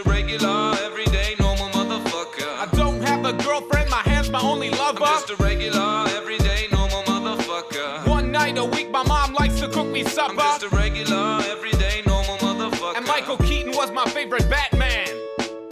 a regular, everyday, normal motherfucker. I don't have a girlfriend, my hand's my only lover. I'm just a regular, everyday, normal motherfucker. One night a week my mom likes to cook me supper. I'm just a regular, everyday, normal motherfucker. And Michael Keaton was my favorite Batman.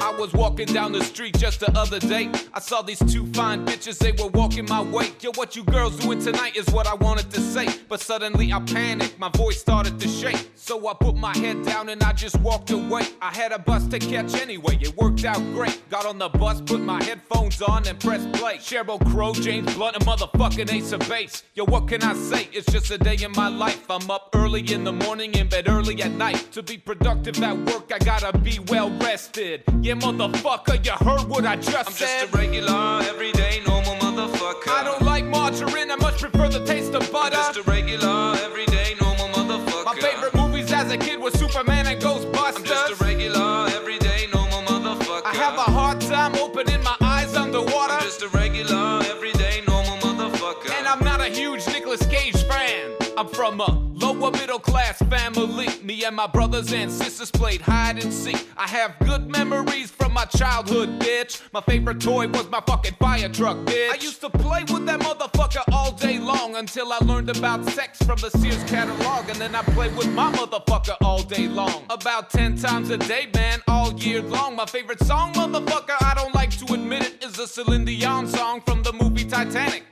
I was walking down the street just the other day. I saw these two fine bitches, they were walking my way. Yo, what you girls doing tonight is what I wanted to say. But suddenly I panicked, my voice started to shake. So I put my head down and I just walked away. I had a bus to catch anyway, it worked out great. Got on the bus, put my headphones on and pressed play. Sheryl Crow, James Blunt, and motherfucking Ace of Base. Yo, what can I say? It's just a day in my life. I'm up early in the morning, in bed early at night. To be productive at work, I gotta be well rested. Yeah, motherfucker, you heard what I just said. I'm just a regular, everyday, normal motherfucker. I don't like margarine, I much prefer the taste of butter. I'm just a regular, everyday, normal motherfucker. My favorite movies as a kid were Superman and Ghostbusters. I'm just a regular, everyday, normal motherfucker. I have a hard time opening my eyes underwater. I'm just a regular, everyday, normal motherfucker. And I'm not a huge Nicolas Cage fan. I'm from a lower middle class family. Me and my brothers and sisters played hide and seek. I have good memories from my childhood, bitch. My favorite toy was my fucking fire truck, bitch. I used to play with that motherfucker all day long until I learned about sex from the Sears catalog. And then I played with my motherfucker all day long. About 10 times a day, man, all year long. My favorite song, motherfucker, I don't like to admit it, is a Celine Dion song from the movie Titanic.